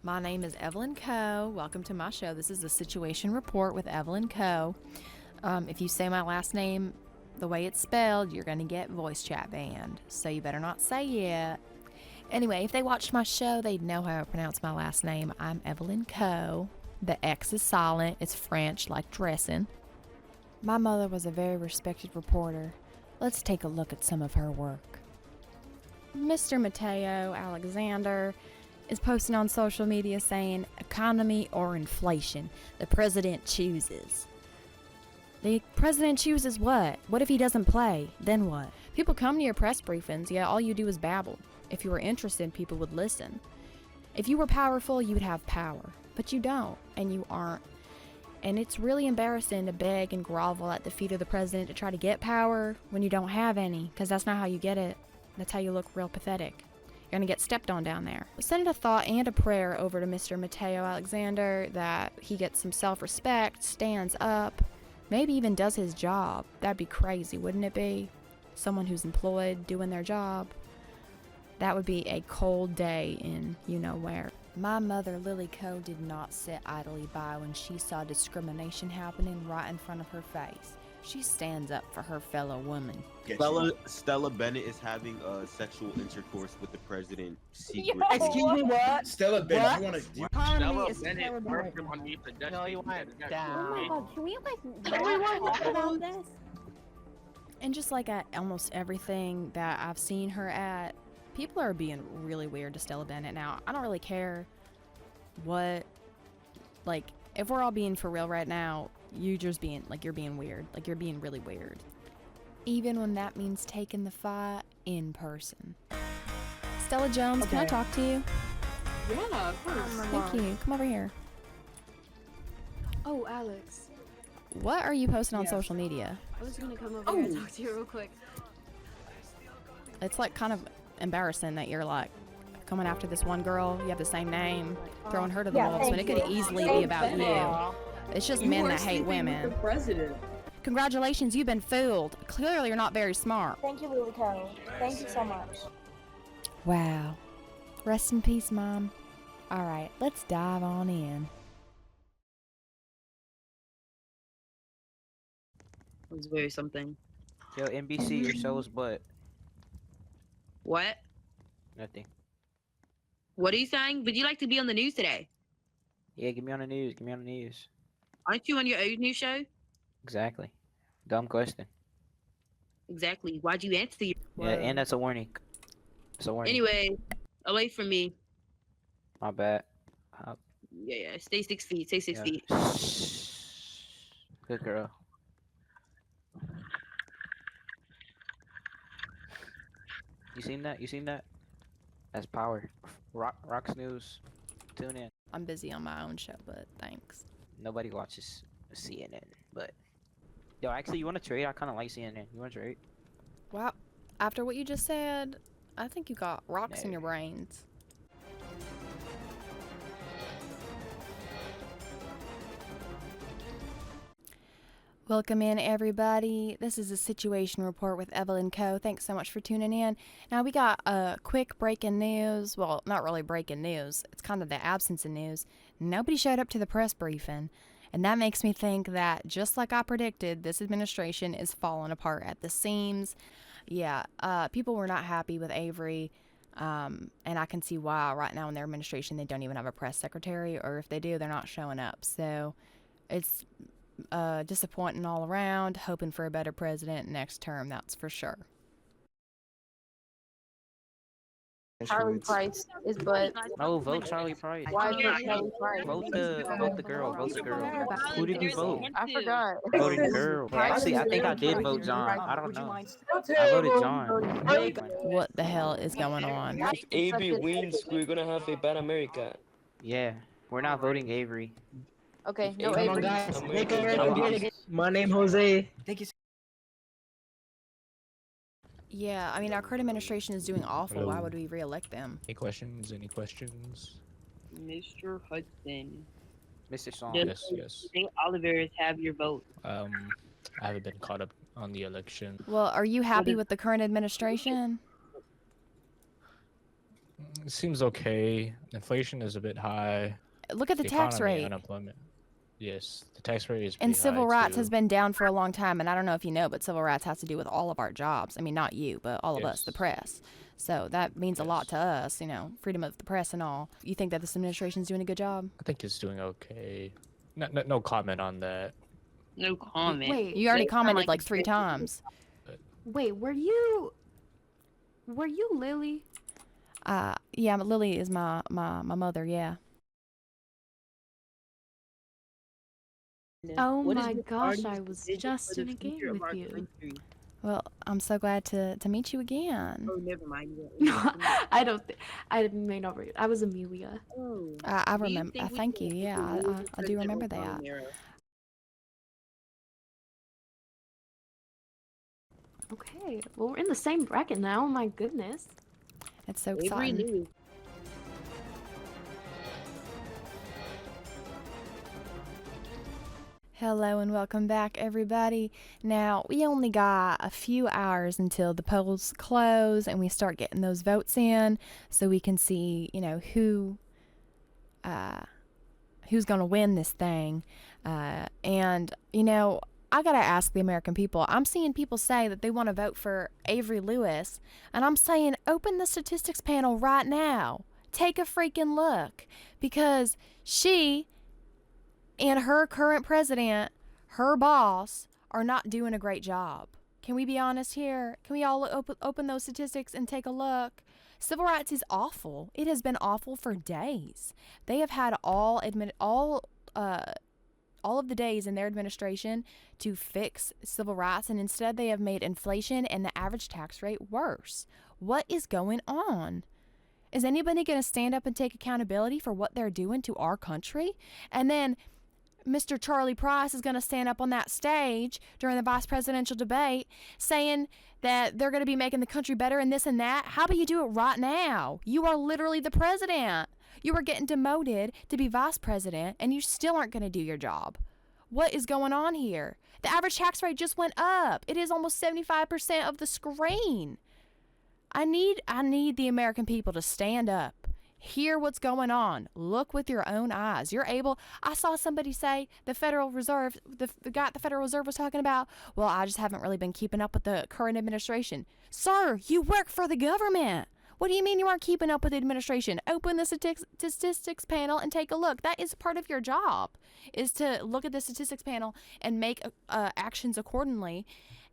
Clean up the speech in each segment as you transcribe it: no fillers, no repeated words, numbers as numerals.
My name is Evelyn Coe. Welcome to my show. This is the Situation Report with Evelyn Coe. If you say my last name the way it's spelled, you're going to get voice chat banned. So you better not say it. Anyway, if they watched my show, they'd know how I pronounce my last name. I'm Evelyn Coe. The X is silent. It's French, like dressing. My mother was a very respected reporter. Let's take a look at some of her work. Mr. Mateo Alexander is posting on social media saying, economy or inflation, the president chooses. The president chooses what? What if he doesn't play? Then what? People come to your press briefings, yet all you do is babble. If you were interested, people would listen. If you were powerful, you would have power. But you don't, and you aren't. And it's really embarrassing to beg and grovel at the feet of the president to try to get power when you don't have any, because that's not how you get it. That's how you look real pathetic. You're going to get stepped on down there. Send a thought and a prayer over to Mr. Mateo Alexander that he gets some self-respect, stands up, maybe even does his job. That'd be crazy, wouldn't it be? Someone who's employed, doing their job. That would be a cold day in you-know-where. My mother, Lily Coe, did not sit idly by when she saw discrimination happening right in front of her face. She stands up for her fellow woman. Stella Bennett is having sexual intercourse with the president secretly. Excuse me, what? Stella Bennett, What? you wanna? Stella Bennett worked on me for No, you went down. Oh my god, can we like talk about this? And just like at almost everything that I've seen her at, people are being really weird to Stella Bennett now. I don't really care what, like, if we're all being for real right now, you're being weird. Like, you're being really weird. Even when that means taking the fight in person. Stella Jones, Can I talk to you? Yeah, of course. Thank you. Come over here. Oh, Alex. What are you posting on social media? I was gonna come over here and talk to you real quick. It's like kind of embarrassing that you're like coming after this one girl. You have the same name, throwing her to the wolves when it could easily be about you. It's just men that hate women. The president. Congratulations, you've been fooled. Clearly you're not very smart. Thank you, Lily Coe. Thank you so much. Wow. Rest in peace, Mom. Alright, let's dive on in. Let's wear something. Yo, NBC, your show's butt. What? Nothing. What are you saying? Would you like to be on the news today? Yeah, get me on the news. Get me on the news. Aren't you on your own news show? Exactly. Dumb question. Exactly. Why'd you answer your Yeah, and that's a warning. It's a warning. Anyway, away from me. My bad. Yeah. Stay 6 feet. Stay 6 feet. Good girl. You seen that? You seen that? That's power. Rock's News. Tune in. I'm busy on my own show, but thanks. Nobody watches CNN, but yo, actually, you want to trade? I kind of like CNN. You want to trade? Wow. After what you just said, I think you got rocks in No. your brains. Welcome in, everybody. This is a Situation Report with Evelyn Coe. Thanks so much for tuning in. Now, we got a quick breaking news. Well, not really breaking news. It's kind of the absence of news. Nobody showed up to the press briefing. And that makes me think that, just like I predicted, this administration is falling apart at the seams. Yeah, people were not happy with Avery. And I can see why right now in their administration they don't even have a press secretary. Or if they do, they're not showing up. So it's disappointing all around, hoping for a better president next term, that's for sure. Charlie Price is but. No, vote Charlie Price. Why is it Charlie Price? Vote the girl. Vote the girl. Who did you vote? I forgot. Voted girl. Actually, I think I did vote John. I don't know. I voted John. What the hell is going on? If Avery wins, we're gonna have a bad America. Yeah, we're not voting Avery. Okay, no Come Avery. on, guys. America. My name Jose. Thank you. Yeah, I mean, our current administration is doing awful. Hello. Why would we re-elect them? Any questions? Any questions? Mr. Hudson. Mr. Song. Yes. Yes. Think Oliver's have your vote. I haven't been caught up on the election. Well, are you happy with the current administration? It seems okay. Inflation is a bit high. Look at the The tax economy, rate. unemployment. Yes, the tax rate is And pretty high civil rights has too. been down for a long time, and I don't know if you know, but civil rights has to do with all of our jobs. I mean, not you, but all of us, the Yes. press. So that means a lot Yes. to us, you know, freedom of the press and all. You think that this administration's doing a good job? I think it's doing okay. No comment on that. No comment. Wait, You already They sound commented like a 3 bitch. times. wait, were you Lily? Yeah, Lily is my mother, yeah. Oh What is my your gosh, party's I was vision just for the in a game future of with our you. country? Well, I'm so glad to meet you again. Oh, never mind. No, I don't think I may not read. I was Amelia. Oh. I Do you remember. think we Thank can you. make Yeah, the rules of I do President remember Obama that. era. Okay, well we're in the same bracket now. Oh my goodness. It's so Avery exciting. knew. Hello and welcome back, everybody. Now, we only got a few hours until the polls close and we start getting those votes in so we can see, you know, who's going to win this thing. And, you know, I got to ask the American people. I'm seeing people say that they want to vote for Avery Lewis, and I'm saying open the statistics panel right now. Take a freaking look, because she and her current president, her boss, are not doing a great job. Can we be honest here? Can we all open those statistics and take a look? Civil rights is awful. It has been awful for days. They have had all of the days in their administration to fix civil rights, and instead they have made inflation and the average tax rate worse. What is going on? Is anybody going to stand up and take accountability for what they're doing to our country? And then Mr. Charlie Price is going to stand up on that stage during the vice presidential debate saying that they're going to be making the country better and this and that. How about you do it right now? You are literally the president. You are getting demoted to be vice president, and you still aren't going to do your job. What is going on here? The average tax rate just went up. It is almost 75% of the screen. I need the American people to stand up. Hear what's going on. Look with your own eyes. I saw somebody say the Federal Reserve, the guy at the Federal Reserve was talking about, well, I just haven't really been keeping up with the current administration. Sir, you work for the government. What do you mean you aren't keeping up with the administration? Open the statistics panel and take a look. That is part of your job, is to look at the statistics panel and make actions accordingly.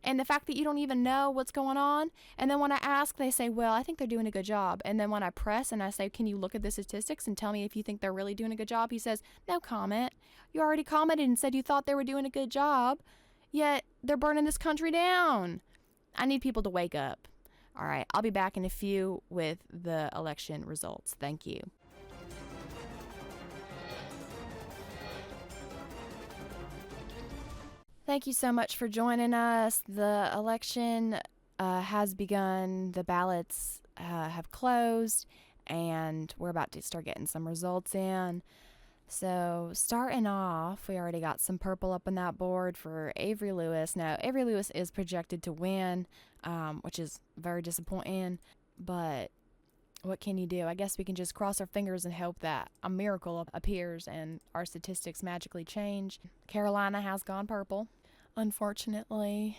And the fact that you don't even know what's going on, and then when I ask, they say, well, I think they're doing a good job. And then when I press and I say, can you look at the statistics and tell me if you think they're really doing a good job? He says, no comment. You already commented and said you thought they were doing a good job, yet they're burning this country down. I need people to wake up. All right, I'll be back in a few with the election results. Thank you. Thank you so much for joining us. The election has begun. The ballots have closed, and we're about to start getting some results in. So starting off, we already got some purple up on that board for Avery Lewis. Now, Avery Lewis is projected to win, which is very disappointing, but what can you do? I guess we can just cross our fingers and hope that a miracle appears and our statistics magically change. Carolina has gone purple, unfortunately.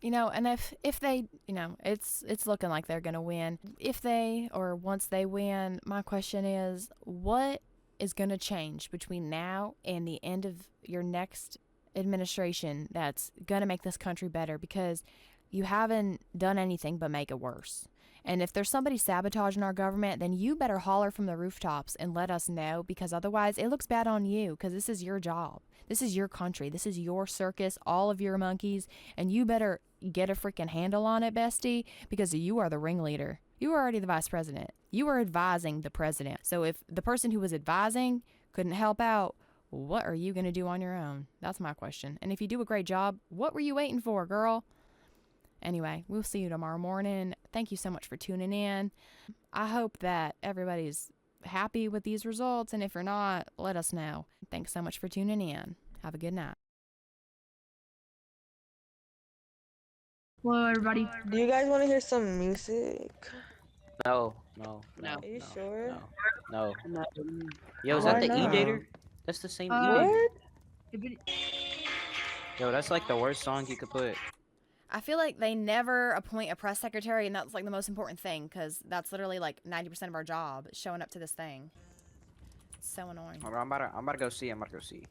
You know, and if they, you know, it's looking like they're gonna win. If they, or once they win, my question is, what is gonna change between now and the end of your next administration that's gonna make this country better? Because you haven't done anything but make it worse. And if there's somebody sabotaging our government, then you better holler from the rooftops and let us know, because otherwise it looks bad on you, because this is your job. This is your country. This is your circus, all of your monkeys, and you better get a freaking handle on it, bestie, because you are the ringleader. You are already the vice president. You are advising the president. So if the person who was advising couldn't help out, what are you going to do on your own? That's my question. And if you do a great job, what were you waiting for, girl? Anyway, we'll see you tomorrow morning. Thank you so much for tuning in. I hope that everybody's happy with these results, and if you're not, let us know. Thanks so much for tuning in. Have a good night. Hello, everybody. Do you guys want to hear some music? No, no, no. No. Are you no, sure? No, no. No. Yo, is Why that the not? E-Dater? That's the same Uh, E-Dater. if it- Yo, that's like the worst song you could put. I feel like they never appoint a press secretary, and that's like the most important thing because that's literally like 90% of our job, showing up to this thing. It's so annoying. Hold on, I'm about to go see. I'm about to go see.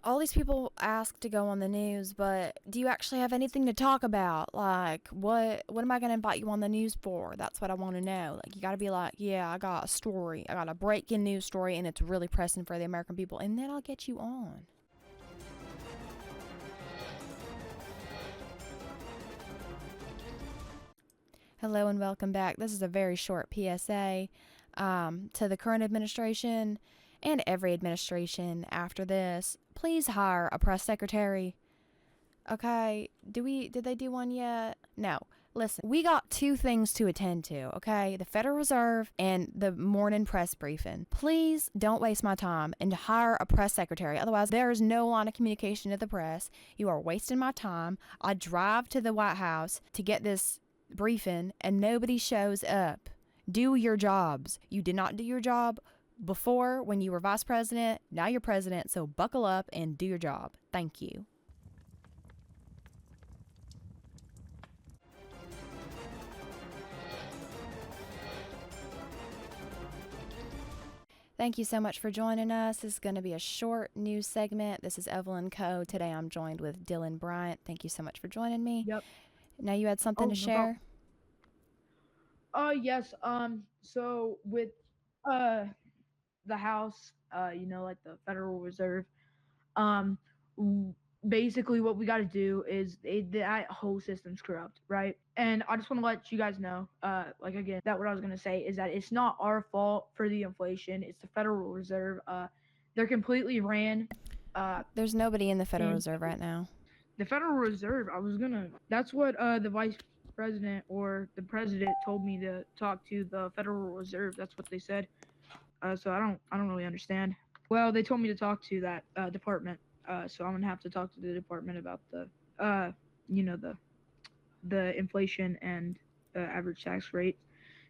All these people ask to go on the news, but do you actually have anything to talk about? Like, what am I going to invite you on the news for? That's what I want to know. Like, you got to be like, yeah, I got a story. I got a breaking news story, and it's really pressing for the American people, and then I'll get you on. Hello and welcome back. This is a very short PSA to the current administration and every administration after this. Please hire a press secretary. Okay, did they do one yet? No. Listen, we got two things to attend to, okay? The Federal Reserve and the morning press briefing. Please don't waste my time and hire a press secretary. Otherwise, there is no line of communication to the press. You are wasting my time. I drive to the White House to get this briefing and nobody shows up. Do your jobs. You did not do your job before when you were vice president. Now you're president, so buckle up and do your job. Thank you. Thank you so much for joining us. This is going to be a short news segment. This is Evelyn Coe. Today I'm joined with Dylan Bryant. Thank you so much for joining me. Yep. Now you had something to No share? yes. So with the House, like the Federal Reserve, basically what we got to do is that whole system's corrupt, right? And I just want to let you guys know, again, that what I was going to say is that it's not our fault for the inflation. It's the Federal Reserve. They're completely ran. There's nobody in the Federal Reserve right now. The Federal Reserve, that's what the vice president or the president told me to talk to the Federal Reserve. That's what they said. So I don't really understand. Well, they told me to talk to that department. So I'm gonna have to talk to the department about the the inflation and average tax rate,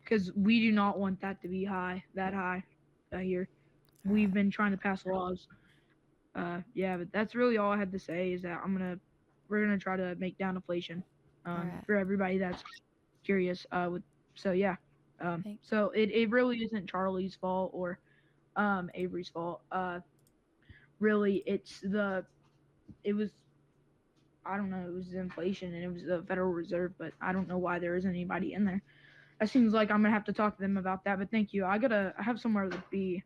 because we do not want that to be that high here. We've been trying to pass laws. Yeah, but that's really all I had to say is that we're gonna try to make down inflation for everybody that's curious. So it really isn't Charlie's fault or Avery's fault. Really, it was the inflation and it was the Federal Reserve, but I don't know why there isn't anybody in there. It seems like I'm gonna have to talk to them about that. But thank you. I have somewhere to be.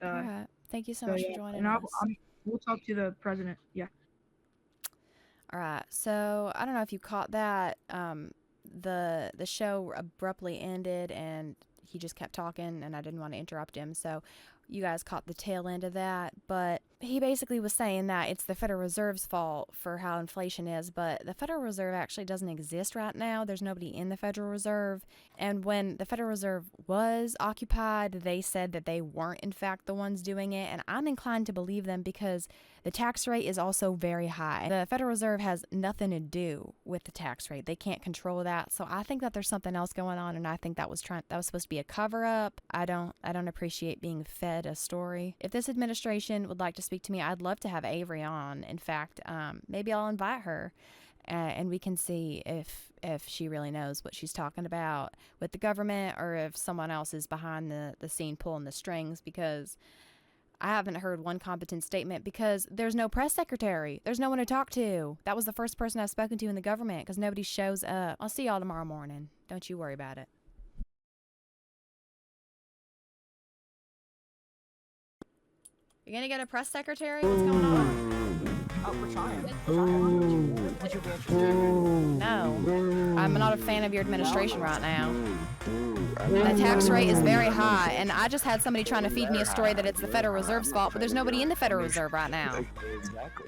All right. Thank you so much for joining us. We'll talk to the president. Yeah. All right. So I don't know if you caught that. The show abruptly ended and he just kept talking and I didn't want to interrupt him. So you guys caught the tail end of that. But he basically was saying that it's the Federal Reserve's fault for how inflation is. But the Federal Reserve actually doesn't exist right now. There's nobody in the Federal Reserve. And when the Federal Reserve was occupied, they said that they weren't in fact the ones doing it. And I'm inclined to believe them because the tax rate is also very high. The Federal Reserve has nothing to do with the tax rate. They can't control that. So I think that there's something else going on, and I think that was supposed to be a cover-up. I don't appreciate being fed a story. If this administration would like to speak to me, I'd love to have Avery on. In fact, maybe I'll invite her and we can see if she really knows what she's talking about with the government or if someone else is behind the scene pulling the strings, because I haven't heard one competent statement because there's no press secretary. There's no one to talk to. That was the first person I've spoken to in the government because nobody shows up. I'll see y'all tomorrow morning. Don't you worry about it. You're gonna get a press secretary? What's going on? Oh, we're trying. Would you be interested? No. I'm not a fan of your administration right now. The tax rate is very high, and I just had somebody trying to feed me a story that it's the Federal Reserve's fault, but there's nobody in the Federal Reserve right now.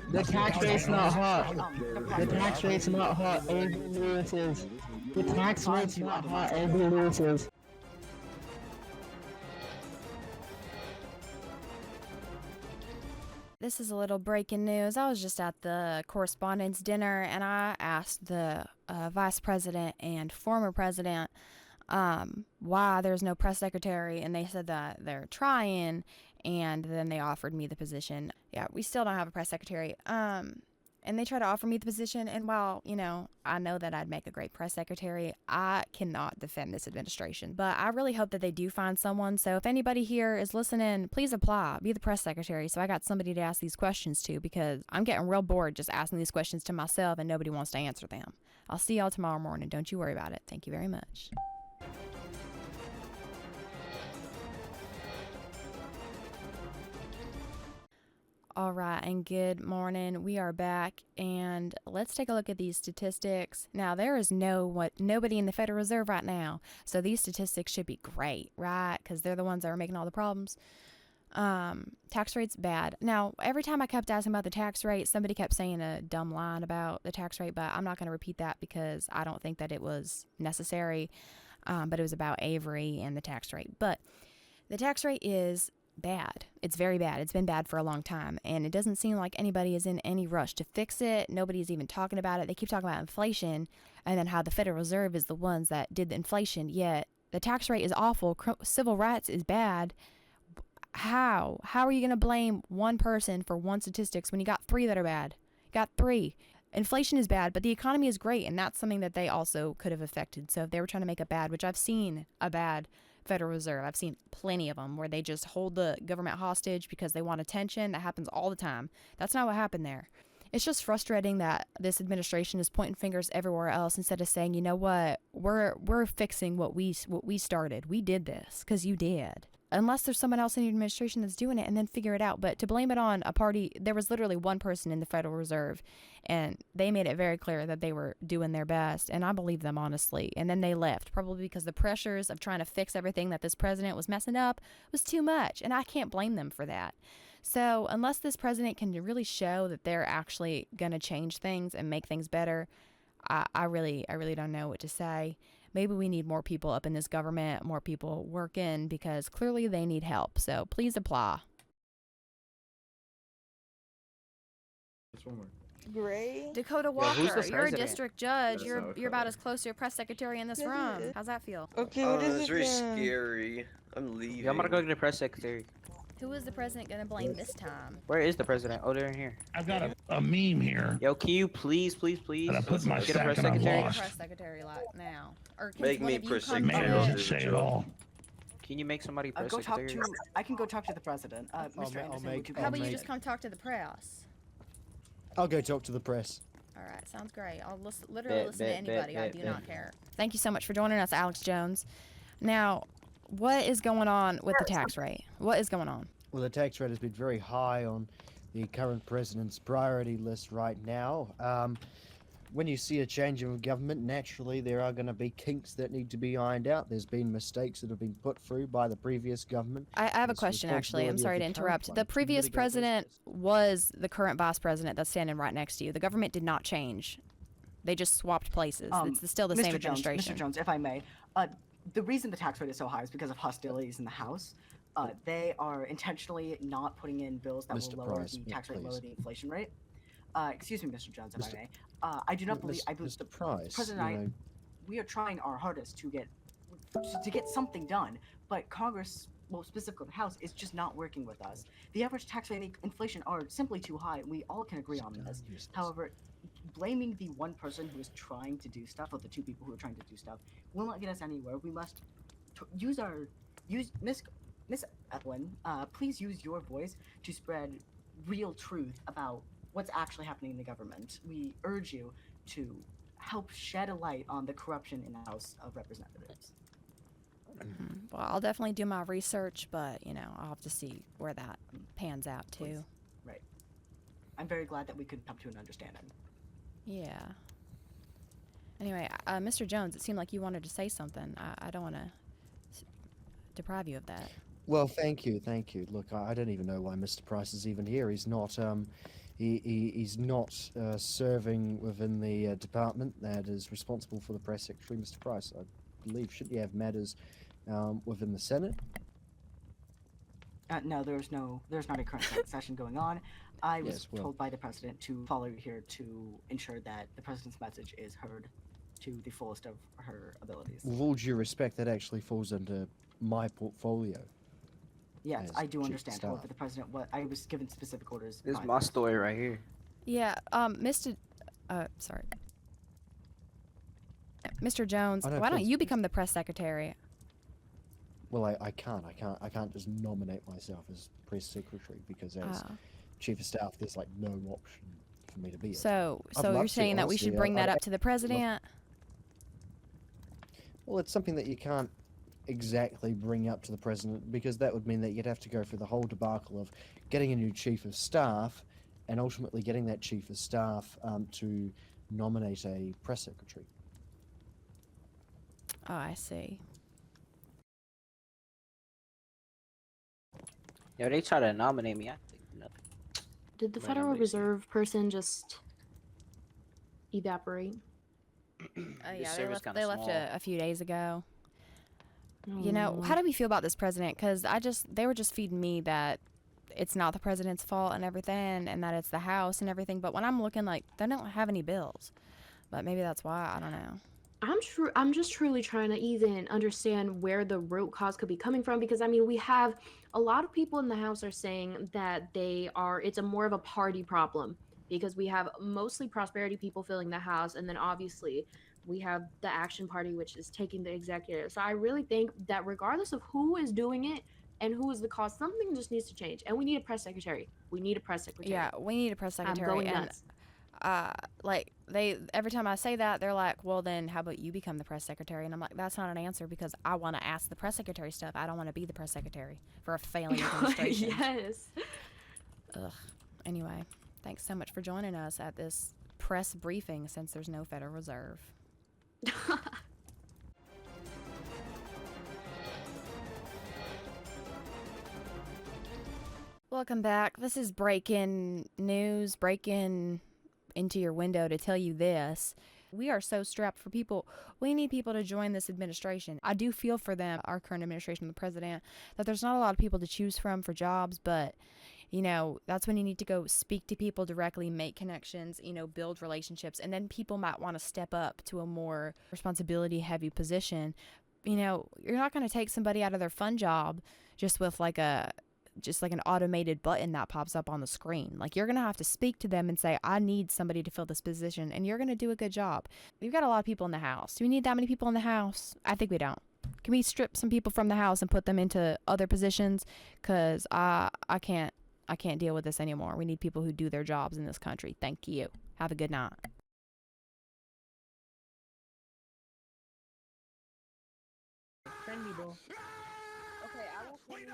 The tax rate's not hot. The tax rate's not hot. Avery Lewis's. The tax rate's not hot. Avery Lewis's. this is a little breaking news. I was just at the correspondence dinner and I asked the vice president and former president why there's no press secretary, and they said that they're trying, and then they offered me the position. Yeah, we still don't have a press secretary. And they tried to offer me the position, and while, you know, I know that I'd make a great press secretary, I cannot defend this administration. But I really hope that they do find someone. So if anybody here is listening, please apply. Be the press secretary so I got somebody to ask these questions to, because I'm getting real bored just asking these questions to myself and nobody wants to answer them. I'll see y'all tomorrow morning. Don't you worry about it. Thank you very much. All right, and good morning. We are back, and let's take a look at these statistics. Now, there is nobody in the Federal Reserve right now, so these statistics should be great, right? Because they're the ones that are making all the problems. Tax rate's bad. Now, every time I kept asking about the tax rate, somebody kept saying a dumb line about the tax rate, but I'm not going to repeat that because I don't think that it was necessary. But it was about Avery and the tax rate. But the tax rate is bad. It's very bad. It's been bad for a long time, and it doesn't seem like anybody is in any rush to fix it. Nobody's even talking about it. They keep talking about inflation and then how the Federal Reserve is the ones that did the inflation, yet the tax rate is awful. Civil rights is bad. How are you going to blame one person for one statistics when you got three that are bad? You got three. Inflation is bad, but the economy is great, and that's something that they also could have affected. So if they were trying to make a bad, which I've seen a bad Federal Reserve, I've seen plenty of them where they just hold the government hostage because they want attention. That happens all the time. That's not what happened there. It's just frustrating that this administration is pointing fingers everywhere else instead of saying, you know what, we're fixing what we started. We did this because you did. Unless there's someone else in your administration that's doing it, and then figure it out. But to blame it on a party, there was literally one person in the Federal Reserve, and they made it very clear that they were doing their best, and I believe them, honestly. And then they left, probably because the pressures of trying to fix everything that this president was messing up was too much, and I can't blame them for that. So unless this president can really show that they're actually going to change things and make things better, I really don't know what to say. Maybe we need more people up in this government, more people working, because clearly they need help. So please apply. Gray. Dakota Yeah, who's Walker, the you're a president? district judge. You're about as close to a press secretary in this room. How's that feel? Okay, Oh, what is that's it very then? scary. I'm leaving. Yeah, I'm gonna go to the press secretary. Who is the president going to blame this time? Where is the president? Oh, they're in here. I've got a meme here. Yo, can you please And I put my get a sack press and I secretary? lost. Press secretary now. Or can Make one me of you press come Maybe secretary. I up? didn't say it all. Can you make somebody press Go talk secretary? to. I can go talk to the president. Mr. Anderson, would you How about you please- just come talk to the press? I'll go talk to the press. All right, sounds great. I'll literally listen to bet, anybody. I bet, do bet. not care. Thank you so much for joining us, Alex Jones. Now, what is going on with the tax rate? What is going on? Well, the tax rate has been very high on the current president's priority list right now. When you see a change of government, naturally there are going to be kinks that need to be ironed out. There's been mistakes that have been put through by the previous government. I have a It's question, actually. I'm responsibility of sorry to the current interrupt. one The to previous mitigate those president risks. was the current vice president that's standing right next to you. The government did not change. They just swapped places. It's still the Mr. same Jones, administration. Mr. Jones, if I may, the reason the tax rate is so high is because of hostilities in the House. They are intentionally not putting in bills that Mr. will lower Price, the tax rate, please. lower the inflation rate. Excuse me, Mr. Jones, if I Mr. may. I do not believe. I believe Mr. Price, President you and I, know, we are trying our hardest to get something done, but Congress, well, specifically the House, is just not working with us. The average tax rate and inflation are simply too high. We all can agree on this. However, blaming the one person who is trying to do stuff, or the two people who are trying to do stuff, will not get us anywhere. We must use Miss Evelyn. Please use your voice to spread real truth about what's actually happening in the government. We urge you to help shed a light on the corruption in the House of Representatives. Well, I'll definitely do my research, but, I'll have to see where that pans out, too. Please. Right. I'm very glad that we could come to an understanding. Yeah. Anyway, Mr. Jones, it seemed like you wanted to say something. I don't want to deprive you of that. Well, thank you. Look, I don't even know why Mr. Price is even here. He's not, he's not serving within the department that is responsible for the press secretary, Mr. Price. I believe, shouldn't you have matters within the Senate? No, there's not a current Senate session going on. I was Yes, well- told by the president to follow you here to ensure that the president's message is heard to the fullest of her abilities. With all due respect, that actually falls under my portfolio. Yes, as I do chief of understand. staff. However, the president, I was given specific orders. This is by my the story right here. Yeah, sorry. Mr. Jones, I know why don't Prince- you become the press secretary? Well, I can't just nominate myself as press secretary because as Ah. chief of staff, there's like no option for me to be it. So I'd love you're to, saying that we honestly. should bring that I'd up to the president? Well, it's something that you can't exactly bring up to the president because that would mean that you'd have to go through the whole debacle of getting a new chief of staff and ultimately getting that chief of staff to nominate a press secretary. Oh, I see. Yo, they try to nominate me. I think nothing. Did the Right, Federal I'm basically- Reserve person just evaporate? Yeah, they server's left, kinda they left small. a few days ago. Oh, You know, no. how do we feel about this president? Because they were just feeding me that it's not the president's fault and everything, and that it's the House and everything. But when I'm looking, like, they don't have any bills. But maybe that's why. I don't know. I'm just truly trying to even understand where the root cause could be coming from, because I mean, we have a lot of people in the House are saying that it's a more of a party problem because we have mostly prosperity people filling the House, and then obviously we have the Action Party, which is taking the executive. So I really think that regardless of who is doing it and who is the cause, something just needs to change, and we need a press secretary. We need a press secretary. Yeah, we need a press secretary. I'm going and nuts. like every time I say that, they're like, well, then how about you become the press secretary? And I'm like, that's not an answer because I want to ask the press secretary stuff. I don't want to be the press secretary for a failing administration. Yes. Ugh. Anyway, thanks so much for joining us at this press briefing since there's no Federal Reserve. Welcome back. This is breaking news, breaking into your window to tell you this. We are so strapped for people. We need people to join this administration. I do feel for them, our current administration, the president, that there's not a lot of people to choose from for jobs, but you know, that's when you need to go speak to people directly, make connections, you know, build relationships, and then people might want to step up to a more responsibility heavy position. You know, you're not going to take somebody out of their fun job just with like an automated button that pops up on the screen. Like, you're going to have to speak to them and say, I need somebody to fill this position, and you're going to do a good job. We've got a lot of people in the House. Do we need that many people in the House? I think we don't. Can we strip some people from the House and put them into other positions? Because I can't deal with this anymore. We need people who do their jobs in this country. Thank you. Have a good night. Friend me, bro. Okay, I will friend you.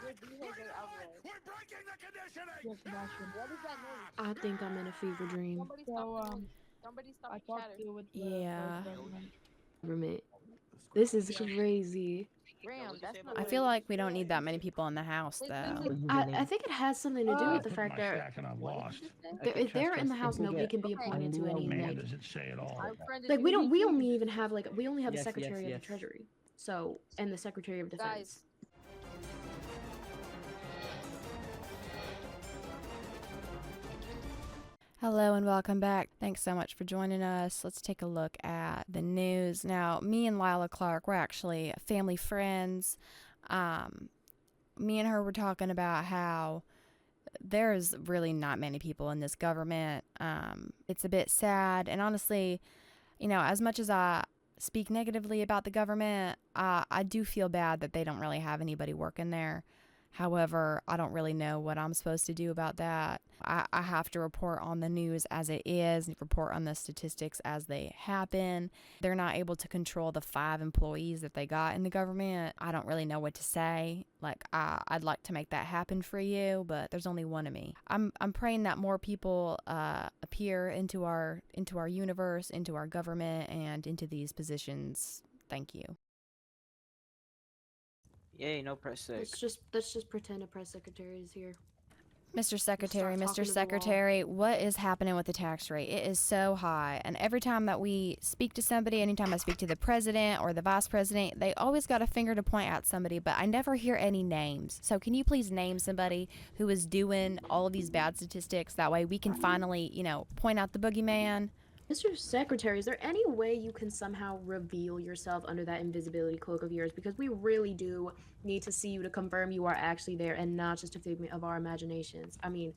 Your behavior outright. We're breaking the conditioning. Yes, Sebastian. What is that noise? I think I'm in a fever dream. Somebody So, stop I the talked chatter. to with the Yeah. vice president. Government. This is crazy. Graham, that's not I feel like we don't need that many people in the House, though. I think it has something to do Uh, with the Put fact my that stack and I lost. if they're in the House, nobody can be Okay. appointed to any Man, like does it say it all? like we only even have we only have a Yes, Secretary yes, of the yes. Treasury, so, and the Secretary of Defense. Guys. Hello and welcome back. Thanks so much for joining us. Let's take a look at the news. Now, me and Lila Clark, we're actually family friends. Me and her were talking about how there's really not many people in this government. It's a bit sad. And honestly, you know, as much as I speak negatively about the government, I do feel bad that they don't really have anybody working there. However, I don't really know what I'm supposed to do about that. I have to report on the news as it is, report on the statistics as they happen. They're not able to control the 5 employees that they got in the government. I don't really know what to say. Like, I'd like to make that happen for you, but there's only one of me. I'm praying that more people appear into our universe, into our government, and into these positions. Thank you. Yay, no press sec. Let's just pretend a press secretary is here. Mr. Secretary, talking Mr. to the wall. Secretary, what is happening with the tax rate? It is so high. And every time that we speak to somebody, anytime I speak to the president or the vice president, they always got a finger to point at somebody, but I never hear any names. So can you please name somebody who is doing all of these bad statistics? That way we can finally, point out the boogeyman. Mr. Secretary, is there any way you can somehow reveal yourself under that invisibility cloak of yours? Because we really do need to see you to confirm you are actually there and not just a figment of our imaginations. I mean,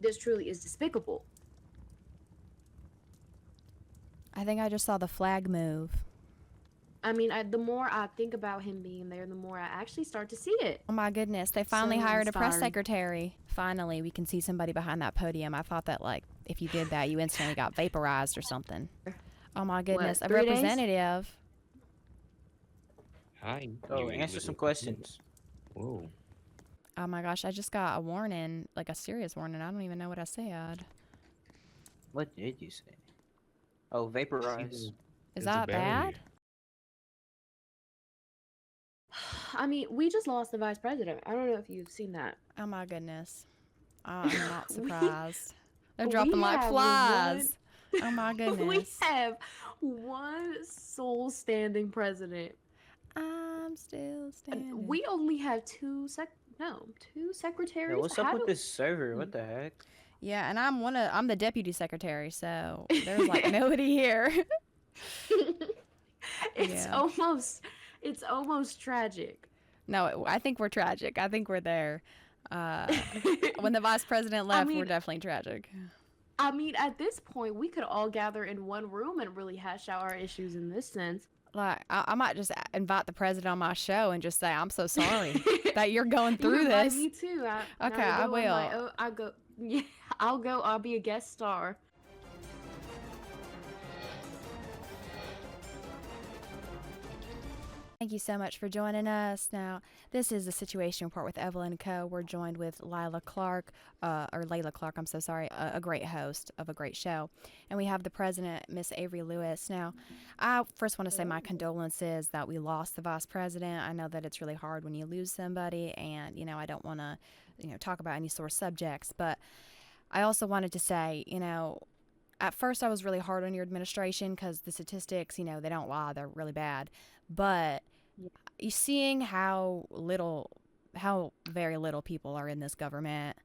this truly is despicable. I think I just saw the flag move. I mean, the more I think about him being there, the more I actually start to see it. Oh my goodness, they finally hired a press inspiring. secretary. Finally, we can see somebody behind that podium. I thought that, if you did that, you instantly got vaporized or something. Oh my goodness, a 3 days? representative. Hi. Oh, answer some questions. Whoa. Oh my gosh, I just got a warning, a serious warning. I don't even know what I said. What did you say? Oh, vaporize. Is It's that a bad? barrier. I mean, we just lost the vice president. I don't know if you've seen that. Oh my goodness. I'm not We- surprised. They're we dropping like have flies. Oh my We goodness. have one sole standing president. I'm still standing. We only have two secretaries. Yeah, what's up How with do- this server? What the heck? Yeah, and I'm the deputy secretary, so there's nobody here. It's Yeah. it's almost tragic. No, I think we're tragic. I think we're there. When the vice president left, we're definitely tragic. I mean, at this point, we could all gather in one room and really hash out our issues in this sense. I might just invite the president on my show and just say, I'm so sorry that you're going You through invite this. Me too. Okay, I will. I'll go. Yeah, I'll go. I'll be a guest star. Thank you so much for joining us. Now, this is the Situation Report with Evelyn Co. We're joined with Layla Clark, I'm so sorry, a great host of a great show. And we have the president, Miss Avery Lewis. Now, I first want to say my condolences that we lost the vice president. I know that it's really hard when you lose somebody, and, I don't want to, talk about any sore subjects. But I also wanted to say, at first I was really hard on your administration because the statistics, they don't lie. They're really bad. But you seeing how very little people are in this government,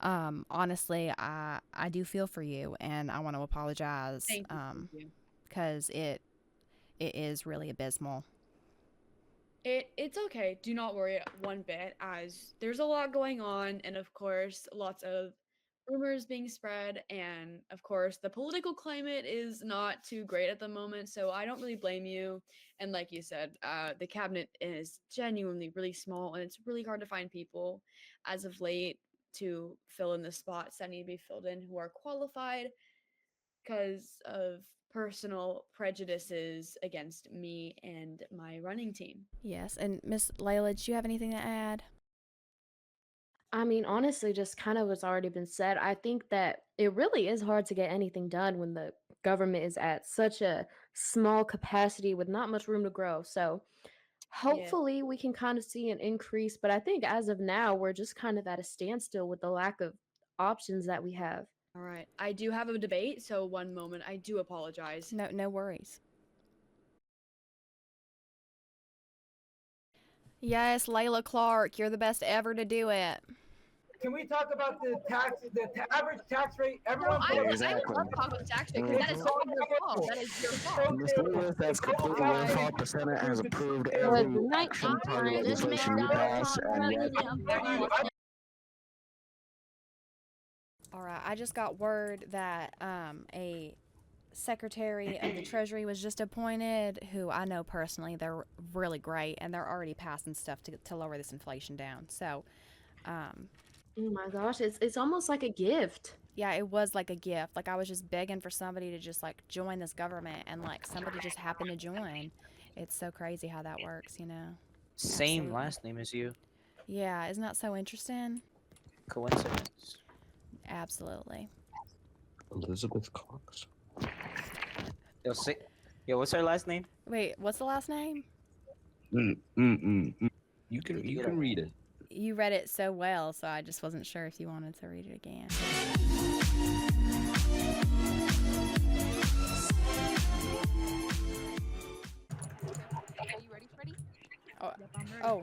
honestly, I do feel for you, and I want to apologize because it is really abysmal. It's okay. Do not worry one bit, as there's a lot going on, and of course, lots of rumors being spread, and of course, the political climate is not too great at the moment, so I don't really blame you. And like you said, the cabinet is genuinely really small, and it's really hard to find people as of late to fill in the spots that need to be filled in who are qualified because of personal prejudices against me and my running team. Yes, and Miss Layla, do you have anything to add? I mean, honestly, just kind of what's already been said. I think that it really is hard to get anything done when the government is at such a small capacity with not much room to grow. So hopefully we can kind of see an increase. But I think as of now, we're just kind of at a standstill with the lack of options that we have. All right. I do have a debate, so one moment. I do apologize. No worries. Yes, Layla Clark, you're the best ever to do it. Can we talk about the average tax rate? Everyone. I would love to talk about tax rate because that is all your fault. That is your fault. Mr. Lewis, that's completely your fault. The Senate has approved every action part of legislation you pass, and yet All right, I just got word that a secretary of the Treasury was just appointed, who I know personally. They're really great, and they're already passing stuff to lower this inflation down. So, oh my gosh, it's almost like a gift. Yeah, it was like a gift. I was just begging for somebody to just join this government, and somebody just happened to join. It's so crazy how that works, Same Absolutely. last name as you. Yeah, isn't that so interesting? Coincidence. Absolutely. Elizabeth Cox. Yo, what's her last name? Wait, what's the last name? You can read it. you read it so well, so I just wasn't sure if you wanted to read it again. Are you ready, Freddie? Oh, Yep, I'm ready. oh,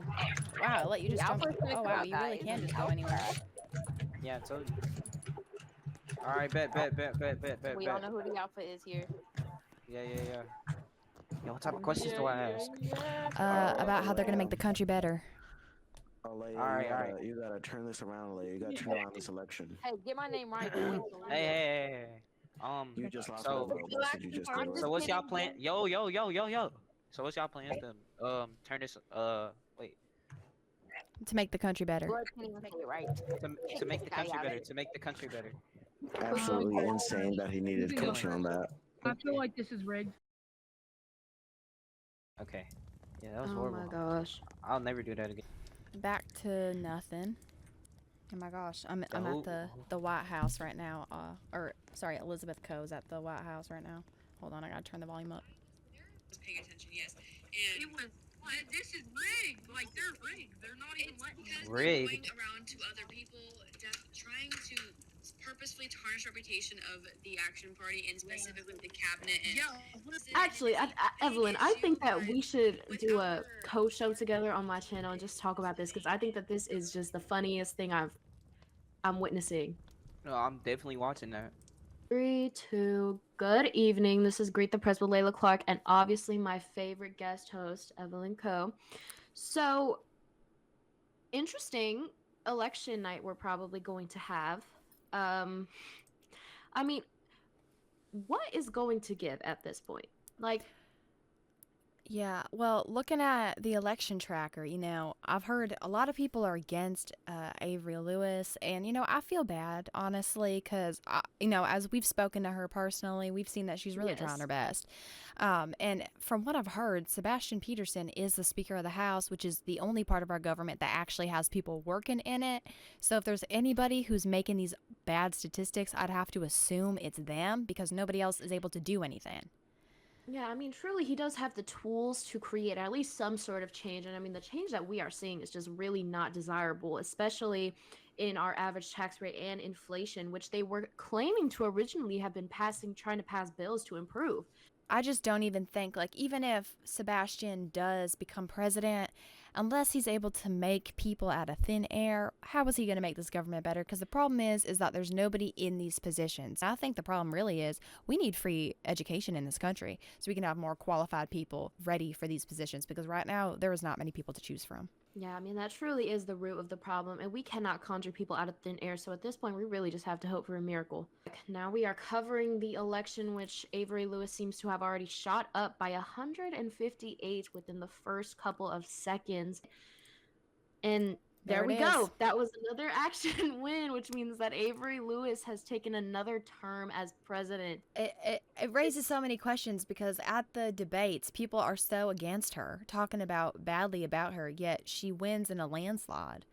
wow! I let you just jump. Alpha's gonna Oh come wow, out, you really guys. can just go anywhere. Yeah, I told you. All right, bet. We all know who the alpha is here. Yeah. Yo, what type of questions do I ask? About how they're gonna make the country better. Alea, All right. you gotta turn this around, Alea. You gotta turn around this election. Hey, get my name right. Boy. Hey. You just lost So, my vote. That's what you just did. so what's y'all plan? Yo. So what's y'all plans to turn this wait To make the country better. Blood can't even say it right. to make the country better? To make the country better. Absolutely insane that he needed coaching on that. I feel like this is rigged. Okay. Yeah, that was Oh horrible. my gosh. I'll never do that again. Back to nothing. Oh my gosh, I'm who? at the White House right now. Or sorry, Elizabeth Coe's at the White House right now. Hold on, I gotta turn the volume up. Paying attention, yes. And it was, this is rigged. Like, they're rigged. They're not even letting us. Rigged. Going around to other people, trying to purposefully tarnish reputation of the Action Party and specifically the cabinet. And Actually, Evelyn, I think that we should do a co-show together on my channel and just talk about this because I think that this is just the funniest thing I'm witnessing. No, I'm definitely watching that. 3, 2, good evening. This is Greet the Press with Layla Clark and obviously my favorite guest host, Evelyn Coe. So, interesting election night we're probably going to have. I mean, what is going to give at this point? Like, Yeah, well, looking at the election tracker, I've heard a lot of people are against Avery Lewis, and, I feel bad, honestly, because, as we've spoken to her personally, we've seen that she's really trying her best. And from what I've heard, Sebastian Peterson is the Speaker of the House, which is the only part of our government that actually has people working in it. So if there's anybody who's making these bad statistics, I'd have to assume it's them because nobody else is able to do anything. yeah, I mean, truly, he does have the tools to create at least some sort of change. And I mean, the change that we are seeing is just really not desirable, especially in our average tax rate and inflation, which they were claiming to originally have been trying to pass bills to improve. I just don't even think, even if Sebastian does become president, unless he's able to make people out of thin air, how is he going to make this government better? Because the problem is that there's nobody in these positions. I think the problem really is we need free education in this country so we can have more qualified people ready for these positions because right now there is not many people to choose from. Yeah, I mean, that truly is the root of the problem, and we cannot conjure people out of thin air, so at this point, we really just have to hope for a miracle. Now we are covering the election, which Avery Lewis seems to have already shot up by 158 within the first couple of seconds. And there we go. That was another action win, which means that Avery Lewis has taken another term as president. It raises so many questions because at the debates, people are so against her, talking badly about her, yet she wins in a landslide.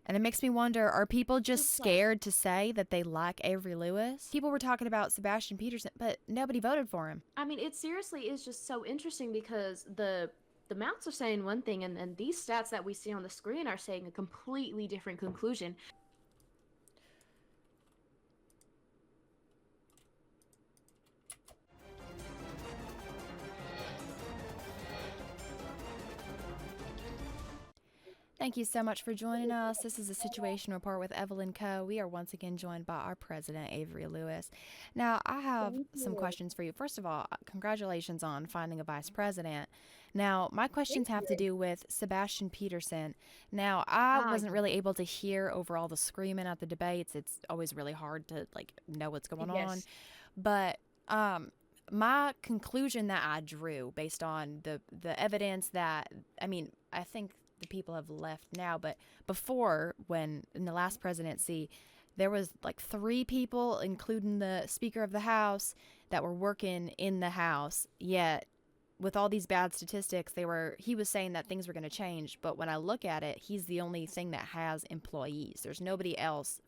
And it makes me wonder, are people just scared to say that they like Avery Lewis? People were talking about Sebastian Peterson, but nobody voted for him. I mean, it seriously is just so interesting because the mounts are saying one thing, and these stats that we see on the screen are saying a completely different conclusion. Thank you so much for joining us. This is a Situation Report with Evelyn Coe. We are once again joined by our president, Avery Lewis. Now, I have some questions for you. First of all, congratulations on finding a vice president. Now, my questions have to do with Sebastian Peterson. Now, I wasn't really able to hear over all the screaming at the debates. It's always really hard to know what's going on. But my conclusion that I drew based on the evidence that, I think the people have left now, but before, when in the last presidency, there was 3 people, including the Speaker of the House, that were working in the House, yet with all these bad statistics, he was saying that things were going to change, but when I look at it, he's the only thing that has employees. There's nobody else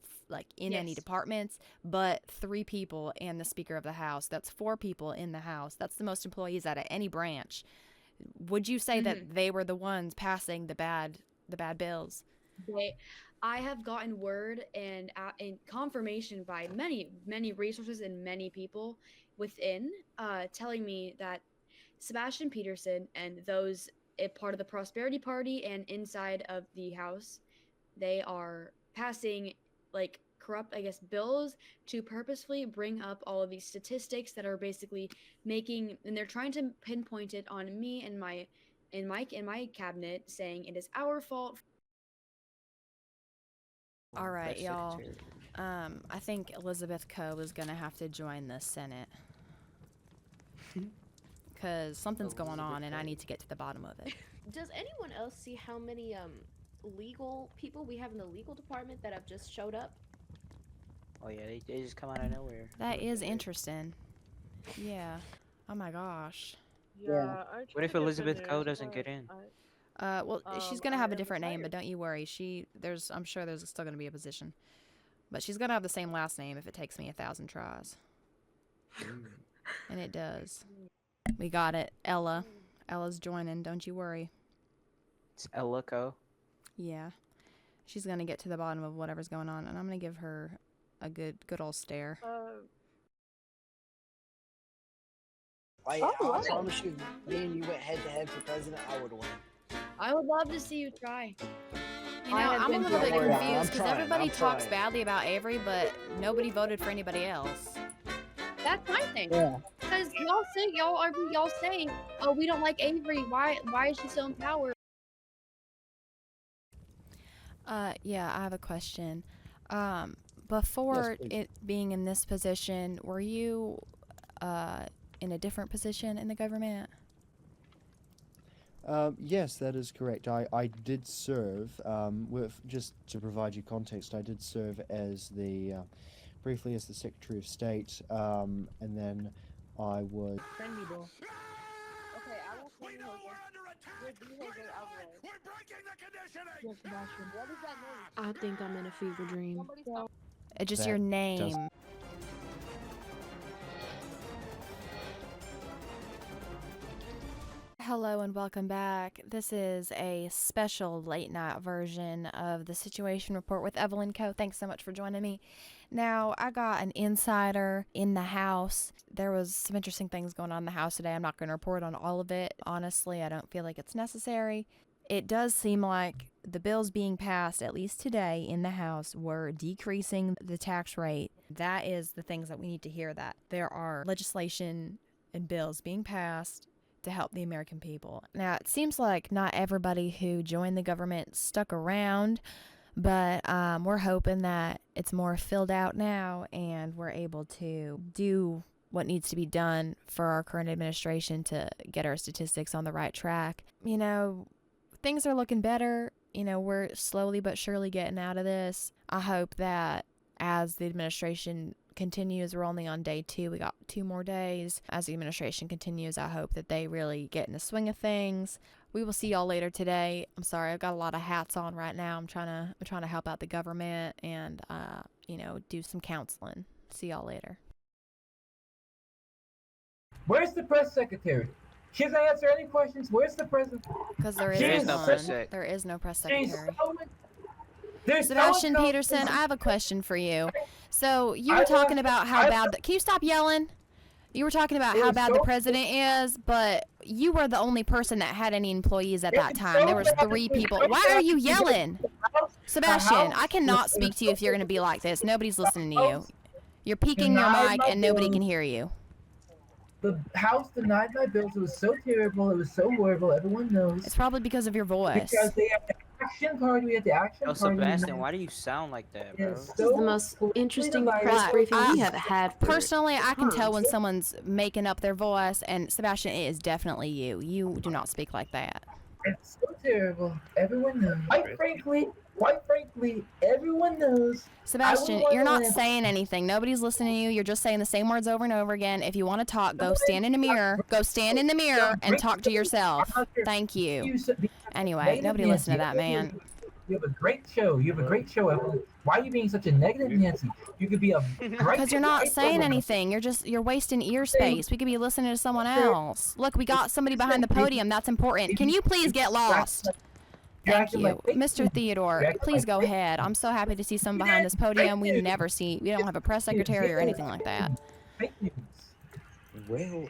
in any departments but 3 people and the Speaker of the House. That's 4 people in the House. That's the most employees out of any branch. Would you say that they were the ones passing the bad bills? I have gotten word and confirmation by many resources and many people within, telling me that Sebastian Peterson and those a part of the Prosperity Party and inside of the House, they are passing like corrupt, I guess, bills to purposefully bring up all of these statistics that are basically making, and they're trying to pinpoint it on me and my cabinet, saying it is our fault. All right, Press y'all. secretary. I think Elizabeth Coe is gonna have to join the Senate because something's going on, and I need to get to the bottom of it. Does anyone else see how many legal people we have in the legal department that have just showed up? Oh yeah, they just come out of nowhere. That is interesting. Yeah. Oh my gosh. Yeah. What if Elizabeth Coe doesn't get in? Well, she's gonna have a different name, but don't you worry. I'm sure there's still gonna be a position, but she's gonna have the same last name if it takes me 1,000 tries. And it does. We got it, Ella. Ella's joining. Don't you worry. It's Ella Coe. Yeah, she's gonna get to the bottom of whatever's going on, and I'm gonna give her a good old stare. I promise you, me and you went head to head for president, I would win. I would love to see you try. You know, I'm a little bit confused because everybody talks badly about Avery, but nobody voted for anybody else. That's my thing. Yeah. Because y'all say, oh, we don't like Avery. Why is she so in power? Yeah, I have a question. Before it being in this position, were you in a different position in the government? Yes, that is correct. I did serve, just to provide you context, I did serve as briefly as the Secretary of State, and then I was... Okay, I will send you Jose. We're breaking the conditioning. Yes, Sebastian. What does that mean? I think I'm in a fever dream. Just That your does- name. Hello and welcome back. This is a special late night version of the Situation Report with Evelyn Coe. Thanks so much for joining me. Now, I got an insider in the house. There was some interesting things going on in the house today. I'm not going to report on all of it. Honestly, I don't feel like it's necessary. It does seem like the bills being passed, at least today in the House, were decreasing the tax rate. That is the things that we need to hear, that there are legislation and bills being passed to help the American people. Now, it seems like not everybody who joined the government stuck around, but we're hoping that it's more filled out now and we're able to do what needs to be done for our current administration to get our statistics on the right track. You know, things are looking better. You know, we're slowly but surely getting out of this. I hope that as the administration continues, we're only on day 2. We got 2 more days. As the administration continues, I hope that they really get in the swing of things. We will see y'all later today. I'm sorry, I've got a lot of hats on right now. I'm trying to help out the government and you know, do some counseling. See y'all later. Where's the press secretary? She doesn't answer any questions. Where's the president? Because there is no none. press sec. There is no press She's secretary. there's Sebastian no- Peterson, I have a question for you. So you were talking about how bad. Can you stop yelling? You were talking about how bad the president is, but you were the only person that had any employees at that time. There was 3 people. Why are you yelling? Sebastian, I cannot speak to you if you're going to be like this. Nobody's listening to you. You're peeking your mic and nobody can hear you. The House denied my bills. It was so terrible. It was so horrible. Everyone knows. It's probably because of your voice. Because they had the action party. We had the action Yo, party. Sebastian, why do you sound like that, bro? This is the most interesting press briefing we have had. for Personally, I can tell when months. someone's making up their voice, and Sebastian, it is definitely you. You do not speak like that. It's so terrible. Everyone knows. Quite frankly, everyone knows. Sebastian, you're not saying anything. Nobody's listening to you. You're just saying the same words over and over again. If you want to talk, go stand in the mirror. Go stand in the mirror and talk to yourself. Thank you. Anyway, nobody listen to that man. You have a great show. You have a great show, Evelyn. Why are you being such a negative Nancy? You could be a Because you're not saying anything. You're wasting ear space. We could be listening to someone else. Look, we got somebody behind the podium. That's important. Can you please get lost? Thank dragging my you. fake Mr. news. Theodore, Dragging please my go fake ahead. I'm so happy to see someone behind this podium. We don't have a press secretary or anything like that. Fake news. Well,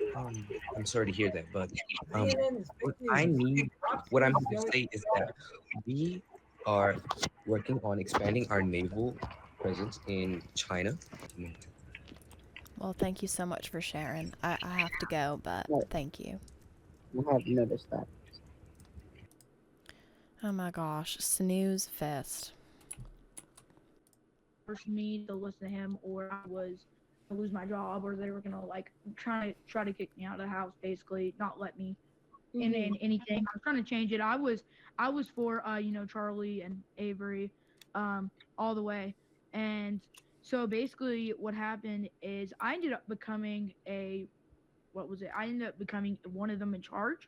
I'm sorry to hear that, but CNN is fake what I news. need, what I'm here to say is that we are working on expanding our naval presence in China. Well, thank you so much for sharing. I have to go, but thank you. I have noticed that. Oh my gosh, snooze fest. Force me to listen to him, or I was gonna lose my job, or they were gonna like try to kick me out of the house, basically not let me in anything. I was trying to change it. I was for Charlie and Avery, all the way. And so basically what happened is I ended up becoming one of them in charge.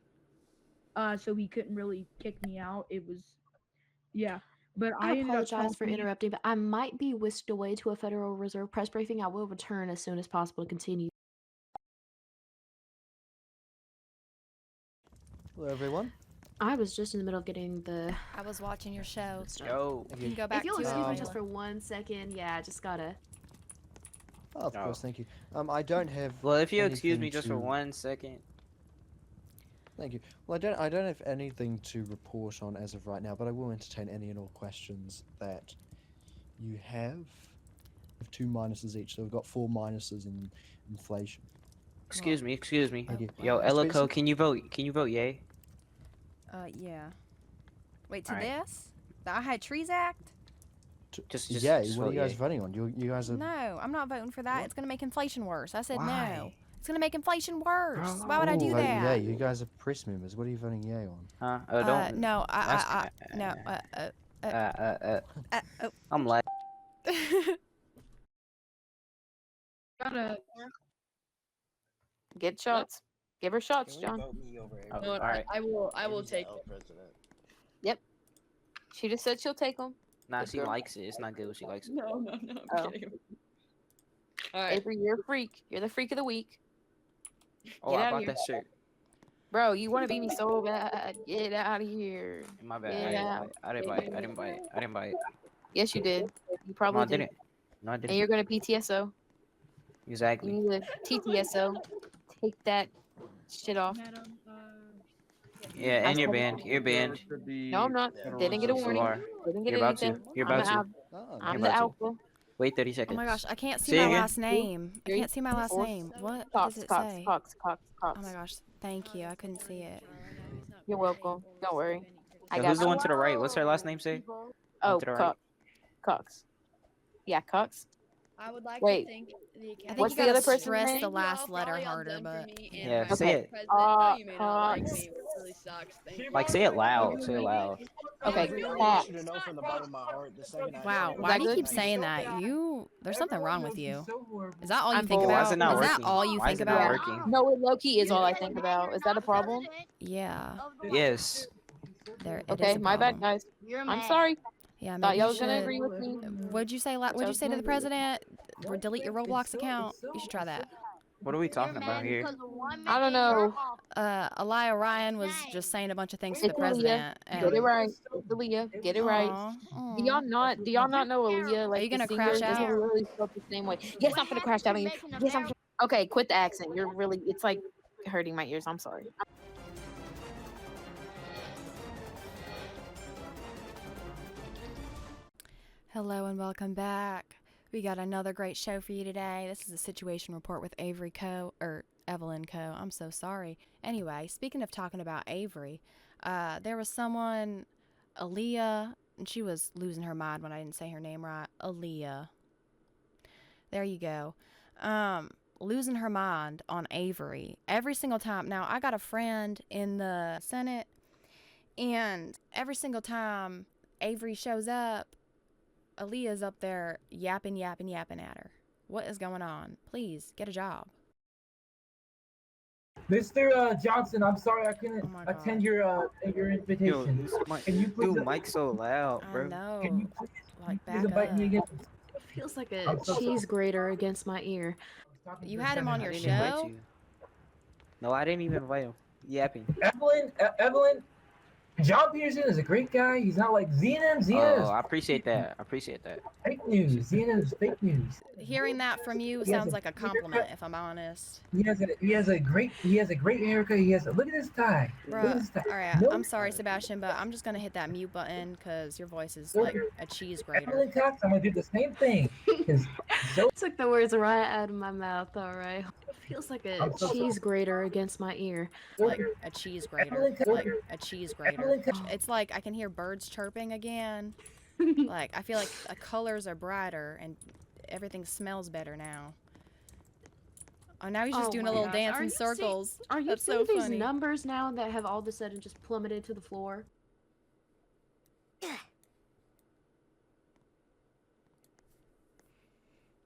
So he couldn't really kick me out. It was, yeah. But I ended up apologize for talking- interrupting, but I might be whisked away to a Federal Reserve press briefing. I will return as soon as possible to continue. Hello, everyone. I was just in the middle of getting the... I was watching your show. Yo. You can go back If you'll to excuse me it. just for 1 second, yeah, I just gotta... Oh, of course, thank you. I don't have. Well, if you excuse anything me just for to- 1 second. Thank you. Well, I don't have anything to report on as of right now, but I will entertain any and all questions that you have. We have 2 minuses each, so we've got 4 minuses in inflation. Excuse me. Thank you. Yo, Yes, Elico, please. can you vote yay? Yeah. Wait, to Alright. this? The I Had Trees Act? Just Yeah, just what are vote you guys yay. voting on? You guys are. No, I'm not voting for that. It's gonna make inflation worse. I said no. Why? It's gonna make inflation worse. Why would I do Voting that? yay. You guys are press members. What are you voting yay on? Huh? Oh, don't. No, I'm like. Gotta Get shots. Give her shots, Can we John. vote me over Oh, You know what, alright. I will Amy's take the it. president. Yep. She just said she'll take them. Nah, Good she girl. likes it. It's not good when she likes it. No, I'm Oh. kidding. All right. Avery, you're a freak. You're the freak of the week. Oh, Get I out bought here. that shirt. Bro, you want to beat me so bad. Get out of here. My bad. Get out. I didn't buy it. Yes, you did. You No, probably I did. didn't. No, I And didn't. you're going to PTSO. Exactly. You need to TTSO. Take that shit off. Yeah, and you're banned. You're banned. No, I'm not. Didn't get a You warning. are. Didn't get You're about to. anything. You're I'm about the to. alpha. Oh, I'm You're the about to. alpha. Wait 30 Oh seconds. my gosh, I can't see Say my again? last name. I Three, can't see my last four, name. What Cox, does it Cox, say? Cox, Cox, Cox. Oh my gosh, thank you. I couldn't see it. You're welcome. Don't worry. I Yo, got who's the you. one to the right? What's her last name say? Oh, to the right? Cox. Cox. Yeah, Cox. I would like Wait. to thank the I Academy. think What's you the gotta other person's stress name? the last for letter all y'all harder, done for but me, and Yeah, for say the it. president. I know you may not like Cox. me, but it really sucks. Thank you. Like, say it loud. Say it loud. Okay, Avery, I Cox. want you to know from the bottom of my heart, the second I wow, say why do you good? keep saying that? There's something wrong with you. Is that all you I'm think bored. about? Why is it not Is that working? all you Why is think it not about? working? No, it low-key is all I think about. Is that a problem? Yeah. Yes. It Okay, is a my bad, problem. guys. I'm sorry. Yeah, Thought maybe y'all you was gonna should. agree with me. What'd you say? What'd you say to the president? Or delete your Roblox account? You should try that. What are we talking about here? I don't know. Elia Ryan was just saying a bunch of things to the It's Aaliyah. president. Get it right. It's Aaliyah. Get it right. Aw, Do y'all not know Aaliyah? Like, Are you the gonna singer crash isn't out? really spelled the same way. Yes, I'm gonna crash out on you. Yes, I'm. Okay, quit the accent. You're really. It's like hurting my ears. I'm sorry. Hello and welcome back. We got another great show for you today. This is a situation report with Avery Co. or Evelyn Co. I'm so sorry. Anyway, speaking of talking about Avery, there was someone, Aaliyah, and she was losing her mind when I didn't say her name right. Aaliyah. There you go. Losing her mind on Avery every single time. Now, I got a friend in the Senate, and every single time Avery shows up, Aaliyah's up there yapping at her. What is going on? Please, get a job. Mr. Johnson, I'm sorry I couldn't Oh my God. attend your invitation. Can you please? Dude, Mike's so loud, I bro. know. Can you please, Like, please back invite me up. again? It feels like a I'm so cheese sorry. grater against my ear. You had him on I your didn't invite show? you. No, I didn't even invite him. Yapping. Evelyn, John Peterson is a great guy. He's not like Xenon. Oh, Xenon I appreciate that. I appreciate that. is fake news. Xenon is fake news. Hearing that from you He has sounds a like a compliment, if I'm honest. He has a great America. He has look at this guy. Look at Bruh, this guy. alright, No, I'm sorry, Sebastian, but I'm just gonna hit that mute button because your voice is like a cheese grater. Evelyn Cox, I'm gonna do the same thing. 'Cause Took the words right out of my mouth. All right. It feels like a I'm so cheese grater against my ear. Like a cheese grater. Like a cheese grater. It's like I can hear birds chirping again. Like I feel like the colors are brighter and everything smells better now. Oh, now he's just doing a my little gosh. dance Are in you circles. Are you That's seeing so these funny. numbers now that have all of a sudden just plummeted to the floor?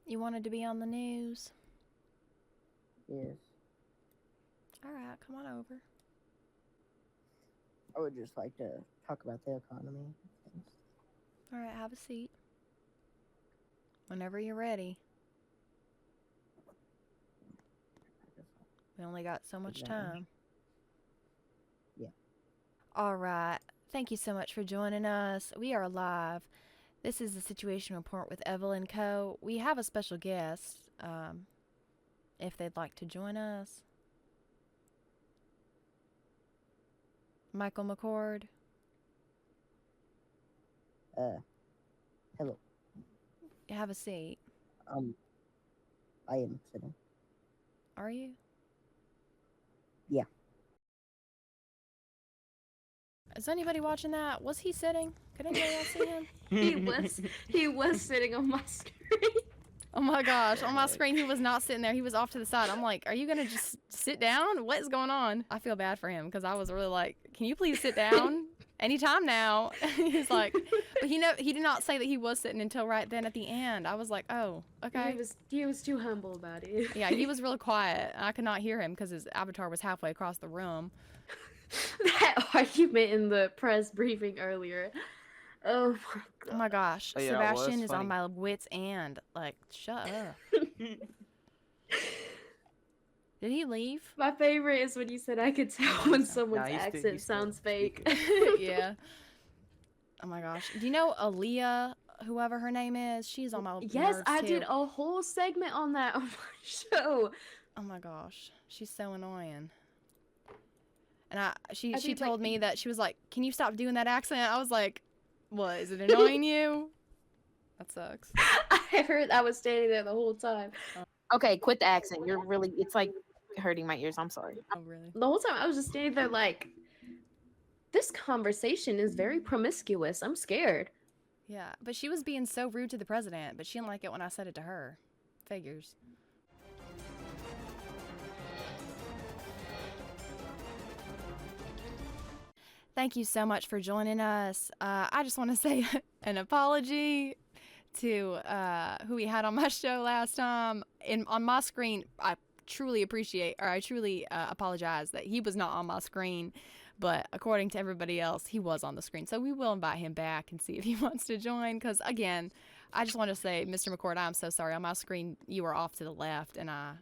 You wanted to be on the news. Yes. Alright, come on over. I would just like to talk about the economy. Alright, have a seat. Whenever you're ready. We only got so much time. Yeah. Alright, thank you so much for joining us. We are live. This is the Situation Report with Evelyn Co. We have a special guest, if they'd like to join us. Michael McCord. Hello. Have a seat. I am sitting. Are you? Yeah. Is anybody watching that? Was he sitting? Could anybody else see him? He was sitting on my screen. Oh my gosh, on my screen he was not sitting there. He was off to the side. I'm like, are you gonna just sit down? What is going on? I feel bad for him because I was really like, can you please sit down? Anytime now. He's like, but he did not say that he was sitting until right then at the end. I was like, oh, okay. He was too humble about it. Yeah, he was real quiet. I could not hear him because his avatar was halfway across the room. That argument in the press briefing earlier. Oh my gosh. Oh, yeah, Sebastian well, is on funny. my wits end. Like, shut up. Did he leave? My favorite is when you said I could tell when someone's accent sounds fake. Yeah. Oh my gosh. Do you know Aaliyah, whoever her name is? She's on my Yes, nerves I too. did a whole segment on that on my show. Oh my gosh. She's so annoying. And she think, told like- me that she was like, can you stop doing that accent? I was like, what? Is it annoying you? That sucks. I was standing there the whole time. Okay, quit the accent. It's like hurting my ears. I'm sorry. Oh, really? The whole time I was just standing there like, this conversation is very promiscuous. I'm scared. Yeah, but she was being so rude to the president, but she didn't like it when I said it to her. Figures. Thank you so much for joining us. I just want to say an apology to who we had on my show last time. On my screen, I truly apologize that he was not on my screen, but according to everybody else, he was on the screen. So we will invite him back and see if he wants to join. Because again, I just want to say, Mr. McCord, I'm so sorry. On my screen, you were off to the left, and I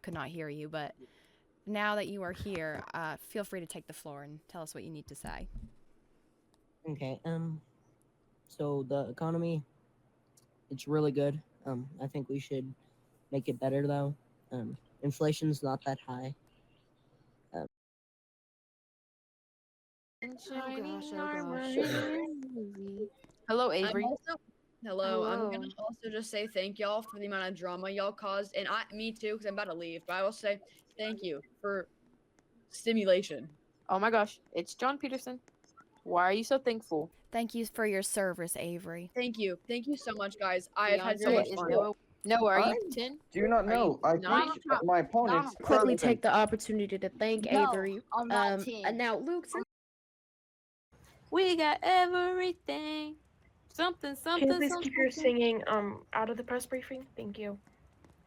could not hear you. But now that you are here, feel free to take the floor and tell us what you need to say. Okay. So the economy, it's really good. I think we should make it better though. Inflation's not that high. Hello, Avery. Hello. I'm gonna Hello. also just say thank y'all for the amount of drama y'all caused, and me too, because I'm about to leave. But I will say thank you for stimulation. Oh my gosh, it's John Peterson. Why are you so thankful? Thank you for your service, Avery. Thank you so much, guys. I have had so DeAndre much is fun. No, are you I 10? do not know. I nine? think my opponent's Quickly president. take the opportunity to thank No, Avery. I'm not 10. And now Luke, We got everything. Something. Can you please keep your singing out of the press briefing? Thank you.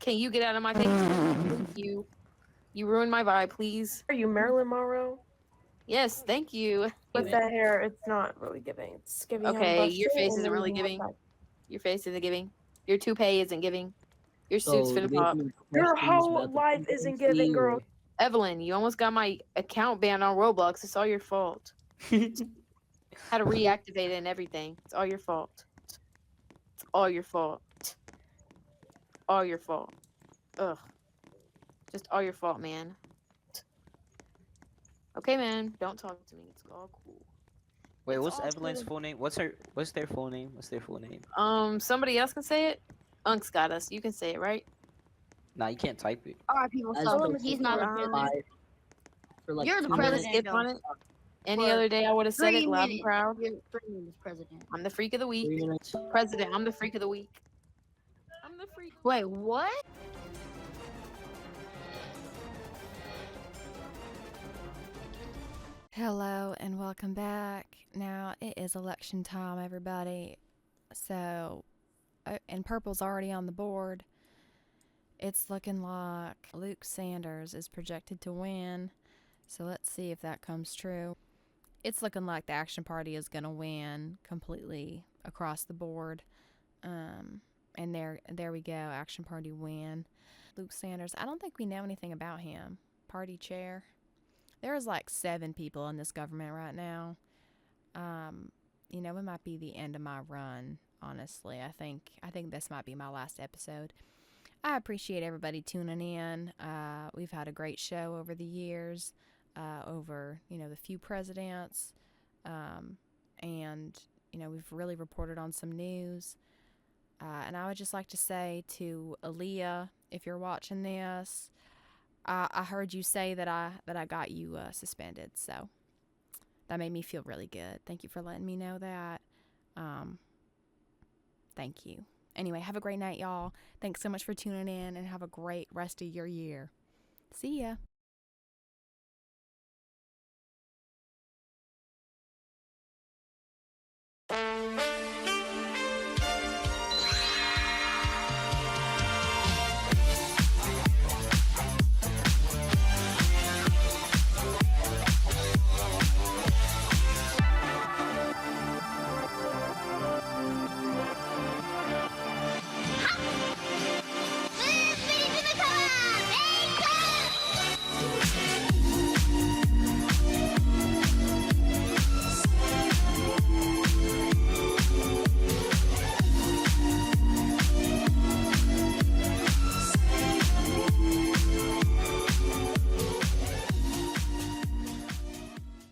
Can you get out of my face? Thank you. You ruined my vibe, please. Are you Marilyn Monroe? Yes, thank you. With that hair, it's not really giving. It's giving. Okay, your face and isn't really then giving. outside. Your face isn't giving. Your toupee isn't giving. Your suit's So, finna you pop. gave me Your questions whole about the life isn't giving, presidency, girl. or Evelyn, you almost got my account banned on Roblox. It's all your fault. Had to reactivate it and everything. It's all your fault. It's all your fault. All your fault. Ugh. Just all your fault, man. Okay, man. Don't talk to me. It's all cool. Wait, It's what's all Evelyn's good. full name? What's their full name? What's their full name? Somebody else can say it. Unk's got us. You can say it, right? Nah, you can't type it. Alright, people, As so per he's not the president. for like You're the 2 I'm gonna minutes. skip president, on though. it. Any For other day, I would have said 3 it loud and minutes. proud. You're 3 minutes president. I'm the freak of the week. 3 minutes. President. I'm the freak of the week. I'm the freak. Wait, what? Hello and welcome back. Now it is election time, everybody. So, and purple's already on the board. It's looking like Luke Sanders is projected to win. So let's see if that comes true. It's looking like the Action Party is going to win completely across the board. And there we go. Action Party win. Luke Sanders. I don't think we know anything about him. Party chair. There's like 7 people in this government right now. You know, it might be the end of my run, honestly. I think this might be my last episode. I appreciate everybody tuning in. We've had a great show over the years, over, you know, the few presidents. And, you know, we've really reported on some news. And I would just like to say to Aaliyah, if you're watching this, I heard you say that I got you suspended, so that made me feel really good. Thank you for letting me know that. Thank you. Anyway, have a great night, y'all. Thanks so much for tuning in, and have a great rest of your year. See ya.